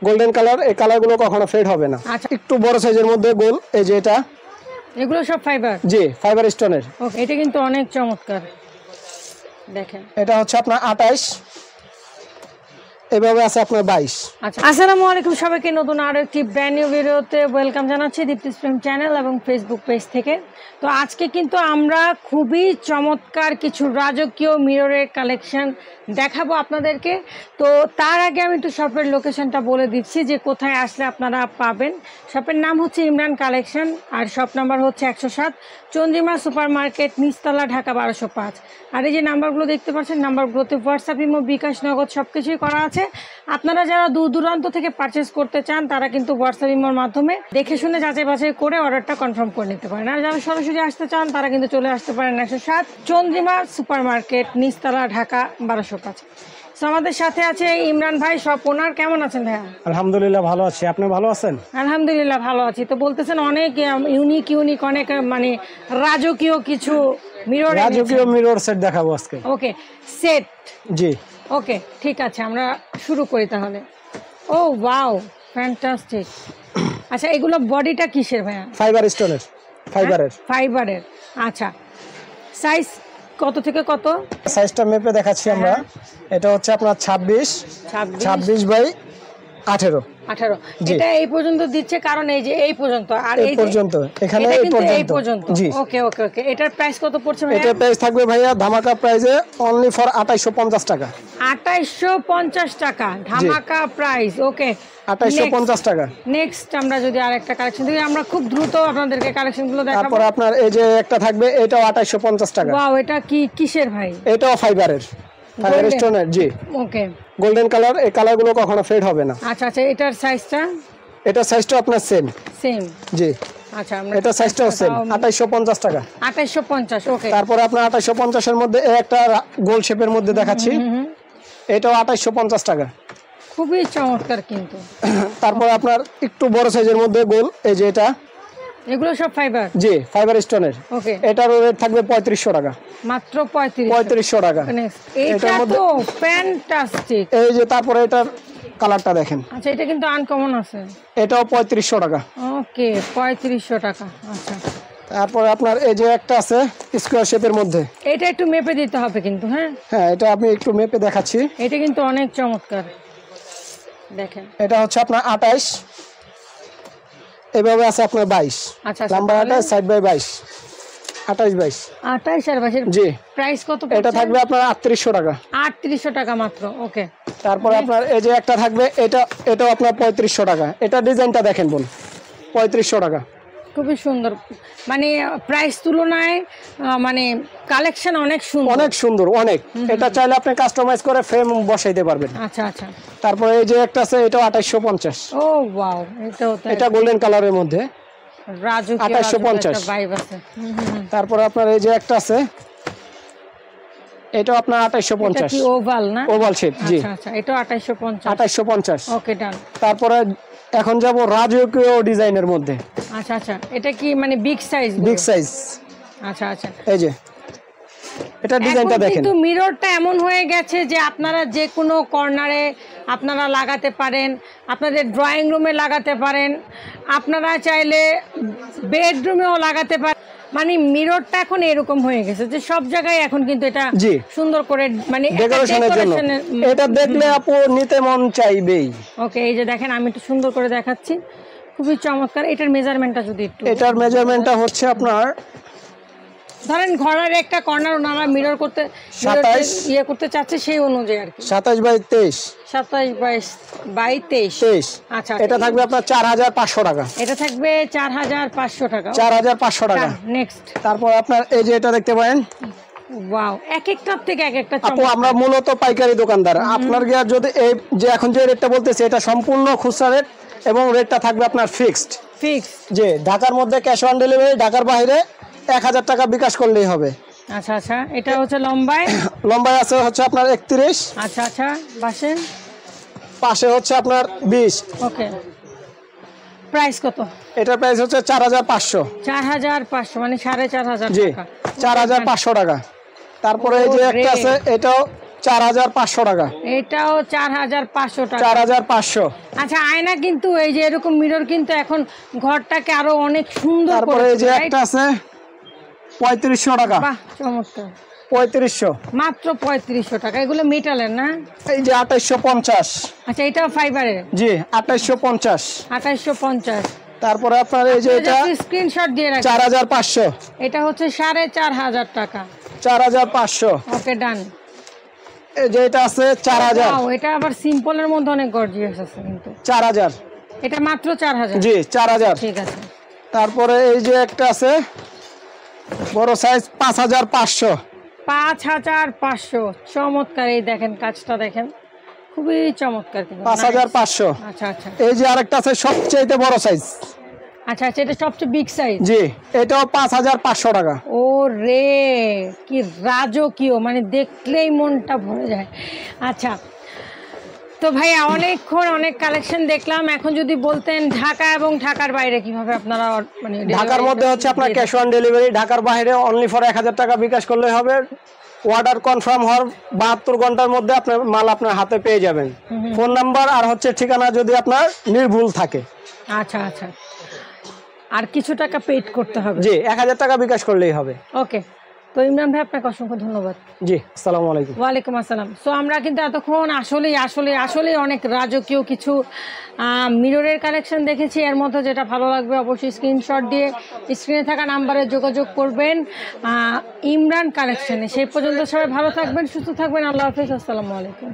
Golden colour, এই কালারগুলো কখনো ফেড হবে না। আচ্ছা, একটু বড় সাইজের মধ্যে গোল, এই যে এটা, এগুলো সব ফাইবার? জি, ফাইবার স্টোনের। ওকে, এটা কিন্তু অনেক চমৎকার। দেখেন, এটা হচ্ছে আপনার 28, এভাবে আছে আপনার 22। আচ্ছা, আসসালামু আলাইকুম সবাইকে, নতুন আরো একটি ব্র্যান্ড নিউ ভিডিওতে ওয়েলকাম জানাচ্ছি দীপ্তিস প্রেম চ্যানেল এবং ফেসবুক পেজ থেকে। তো আজকে কিন্তু আমরা খুবই চমৎকার কিছু রাজকীয় মিররের কালেকশন দেখাবো আপনাদেরকে। তো তার আগে আমি একটু শপের লোকেশনটা বলে দিচ্ছি যে কোথায় আসলে আপনারা পাবেন। শপের নাম হচ্ছে ইমরান কালেকশন, আর শপ নাম্বার হচ্ছে 107 চন্দ্রিমা সুপার মার্কেট, নিচতলা, ঢাকা 1205। আর এই যে নাম্বারগুলো দেখতে পাচ্ছেন, নাম্বারগুলোতে হোয়াটসঅ্যাপ, ইমো, বিকাশ, নগদ সব কিছুই করা আছে। আপনারা যারা দূর দূরান্ত থেকে পারচেস করতে চান তারা কিন্তু হোয়াটসঅ্যাপ, ইমোর মাধ্যমে দেখে শুনে যাচাই বাছাই করে অর্ডারটা কনফার্ম করে নিতে পারেন। আর যারা সরাসরি আসতে চান তারা কিন্তু চলে আসতে পারেন 107 চন্দ্রিমা সুপার মার্কেট, নিচতলা, ঢাকা 1205। তো আমাদের সাথে আছে ইমরান ভাই, শপ ওনার। কেমন আছেন ভাইয়া? আলহামদুলিল্লাহ ভালো আছি, আপনি ভালো আছেন? আলহামদুলিল্লাহ ভালো আছি। তো বলতেছেন অনেক ইউনিক অনেক মানে রাজকীয় কিছু মিরর সেট দেখাবো আজকে। ওকে, সেট, জি ওকে, ঠিক আছে, আমরা শুরু করি তাহলে। ও ওয়াও, ফ্যান্টাস্টিক। আচ্ছা, এগুলো বডিটা কিসের ভাইয়া? ফাইবার স্টোনের, ফাইবারের। আচ্ছা, সাইজ কত থেকে কত? সাইজটা মেপে দেখাচ্ছি আমরা। এটা হচ্ছে আপনার 26 বাই 18। এটা এই পর্যন্ত দিচ্ছে, কারণ এই যে এই পর্যন্ত, আর এই পর্যন্ত, এখানে এই পর্যন্ত। জি, ওকে ওকে ওকে। এটার প্রাইস কত পড়ছে ভাইয়া? এটার প্রাইস থাকবে ভাইয়া ধামাকা প্রাইসে অনলি ফর 2850 টাকা। 2850 টাকা ধামাকা প্রাইস। ওকে, 2850 টাকা। নেক্সট আমরা যদি আরেকটা কালেকশন দেখি, আমরা খুব দ্রুত আপনাদেরকে কালেকশনগুলো দেখাবো। তারপর আপনার এই যে একটা থাকবে, এটাও 2850 টাকা। ওয়াও, এটা কি কিসের ভাই? এটাও ফাইবার স্টোনের। জি, ওকে, গোল্ডেন কালার, এই কালারগুলো কখনো ফেড হবে না। আচ্ছা আচ্ছা, এটার সাইজটা? এটার সাইজটা আপনার সেম। জি, আচ্ছা, এটা সাইজটাও সেম, 2850 টাকা। 2850। ওকে, তারপরে আপনার 2850 এর মধ্যে একটা গোল শেপের মধ্যে দেখাচ্ছি, এটাও 2850 টাকা। খুবই চমৎকার কিন্তু। তারপর আপনার একটু বড় সাইজের মধ্যে গোল, এই যে এটা, এগুলো সব ফাইবার? জি, ফাইবার স্টোনের। ওকে, এটার রেট থাকবে 3500 টাকা। মাত্র 3500 টাকা। এটা তো ফ্যান্টাস্টিক। এই যে তারপরে এটার কালারটা দেখেন। আচ্ছা, এটা কিন্তু আনকমন আছে। এটাও 3500 টাকা। ওকে, 3500 টাকা। আচ্ছা, তারপরে আপনার এই যে একটা আছে স্কয়ার শেপের মধ্যে, এটা একটু মেপে দিতে হবে কিন্তু। হ্যাঁ, এটা আমি একটু মেপে দেখাচ্ছি। এটা কিন্তু অনেক চমৎকার, দেখেন। এটা হচ্ছে আপনার 28, এভাবে আছে আপনার 22। আচ্ছা, লম্বা 28, সাইড বাই 22, 28 22। 28 আর 22 জি, প্রাইস কত? এটা থাকবে আপনার 3800 টাকা। 3800 টাকা মাত্র। ওকে, তারপরে আপনার এই যে একটা থাকবে, এটাও আপনার 3500 টাকা। এটা ডিজাইনটা দেখেন বোন, 3500 টাকা। খুবই সুন্দর, মানে প্রাইস তুলনায় মানে কালেকশন অনেক সুন্দর, অনেক। এটা চাইলে আপনি কাস্টমাইজ করে ফ্রেম বসাইতে পারবেন। আচ্ছা আচ্ছা। তারপরে এই যে একটা আছে, এটা 2850। ও ওয়াও, এটা গোল্ডেন কালারের মধ্যে, রাজকীয় 2850 ভাইব আছে। তারপরে আপনার এই যে একটা আছে, এটাও আপনার 2850। এটা কি ওভাল না? Oval shape. জি, আচ্ছা আচ্ছা, এটা 2850। 2850। ওকে, ডান। তারপরে এখন যাব রাজকীয় ডিজাইনের মধ্যে। আচ্ছা আচ্ছা, এটা কি মানে বিগ সাইজ? আচ্ছা আচ্ছা, এই যে এটা ডিজাইনটা দেখেন। কিন্তু মিররটা এমন হয়ে গেছে যে আপনারা যে কোনো কর্নারে আপনারা লাগাতে পারেন, আপনাদের ড্রয়িং রুমে লাগাতে পারেন, আপনারা চাইলে বেডরুমেও লাগাতে পারেন। মানে মিররটা এখন এরকম হয়ে গেছে যে সব জায়গায় এখন কিন্তু এটা সুন্দর করে মানে ডেকোরেশনের জন্য এটা দেখলে আপু নিতে মন চাইবেই। ওকে, এই যে দেখেন, আমি একটু সুন্দর করে দেখাচ্ছি, খুবই চমৎকার। এটার মেজারমেন্টটা যদি একটু? এটার মেজারমেন্টটা হচ্ছে আপনার, ধরেন ঘরের একটা কর্নার ওনারা মিরর করতে করতে চাচ্ছে, সেই অনুযায়ী আর কি। 27 বাই 23। 27 বাই 23। আচ্ছা, এটা থাকবে আপনার 4500 টাকা। এটা থাকবে 4500 টাকা। 4500 টাকা। নেক্সট, তারপর আপনার এই যে এটা দেখতে পারেন। ওয়াও, এক একটার থেকে এক একটা আপু আমরা মূলত পাইকারি দোকানদার। আপনার গিয়ে যদি এই যে এখন যে রেটটা বলতেছে, এটা সম্পূর্ণ খুচরা রেট এবং রেটটা থাকবে আপনার ফিক্সড। যে ঢাকার মধ্যে ক্যাশ অন ডেলিভারি, ঢাকার বাইরে 1000 টাকা বিকাশ করলেই হবে। আচ্ছা আচ্ছা, এটা হচ্ছে লম্বায় আছে হচ্ছে আপনার 31। আচ্ছা আচ্ছা, পাশে হচ্ছে আপনার 20। ওকে, প্রাইস কত? এটার প্রাইস হচ্ছে 4500। 4500 মানে 4500 জি, টাকা। 4500 টাকা। তারপরে এই যে একটা আছে, এটাও 4500 টাকা। এটাও 4500 টাকা। 4500। আচ্ছা, আয়না কিন্তু এই যে এরকম মিরর কিন্তু এখন ঘরটাকে আরো অনেক সুন্দর করে। তারপরে এই যে একটা আছে 3500 টাকা। বাহ, চমৎকার। 3500, মাত্র 3500 টাকা। এগুলো মেটালের না? এই যে 2850। আচ্ছা, এটাও ফাইবারের? জি 2850। 2850। তারপরে আপনার এই যে এটা স্ক্রিনশট দিয়ে রাখেন। 4500। এটা হচ্ছে 4500 টাকা। 4500। ওকে, ডান। এই যে এটা আছে 4000। ওয়াও, এটা আবার সিম্পলের মধ্যে অনেক গর্জিয়াস আছে কিন্তু। 4000। এটা মাত্র 4000? জি 4000। ঠিক আছে। তারপরে এই যে একটা আছে বড় সাইজ 5500। 5500। চমৎকার। এই দেখেন কাজটা দেখেন, খুবই চমৎকার কিন্তু। 5500। আচ্ছা আচ্ছা। এই যে আরেকটা আছে সবচেয়ে বড় সাইজ। আচ্ছা আচ্ছা, এটা সবচেয়ে বিগ সাইজ। জি এটাও 5500 টাকা। ও রে, কি রাজকীয়, মানে দেখলেই মনটা ভরে যায়। আচ্ছা, তো ভাইয়া অনেকক্ষণ অনেক কালেকশন দেখলাম। এখন যদি বলতেন ঢাকা এবং ঢাকার বাইরে কিভাবে আপনারা মানে ঢাকার মধ্যে হচ্ছে আপনার ক্যাশ অন ডেলিভারি, ঢাকার বাইরে অনলি ফর 1000 টাকা বিকাশ করলে হবে। অর্ডার কনফার্ম হওয়ার 72 ঘন্টার মধ্যে আপনার মাল আপনার হাতে পেয়ে যাবেন। ফোন নাম্বার আর হচ্ছে ঠিকানা যদি আপনার নির্ভুল থাকে। আচ্ছা আচ্ছা, আর কিছু টাকা পেড করতে হবে? জি 1000 টাকা বিকাশ করলেই হবে। ওকে, তো ইমরান ভাই আপনাকে অসংখ্য ধন্যবাদ। জি আসসালামু আলাইকুম। ওয়ালাইকুম আসসালাম। সো আমরা কিন্তু এতক্ষণ আসলে অনেক রাজকীয় কিছু মিররের কালেকশন দেখেছি। এর মধ্যে যেটা ভালো লাগবে অবশ্যই স্ক্রিনশট দিয়ে স্ক্রিনে থাকা নাম্বারে যোগাযোগ করবেন ইমরান কালেকশনে। সেই পর্যন্ত সবাই ভালো থাকবেন, সুস্থ থাকবেন। আল্লাহ হাফেজ, আসসালামু আলাইকুম।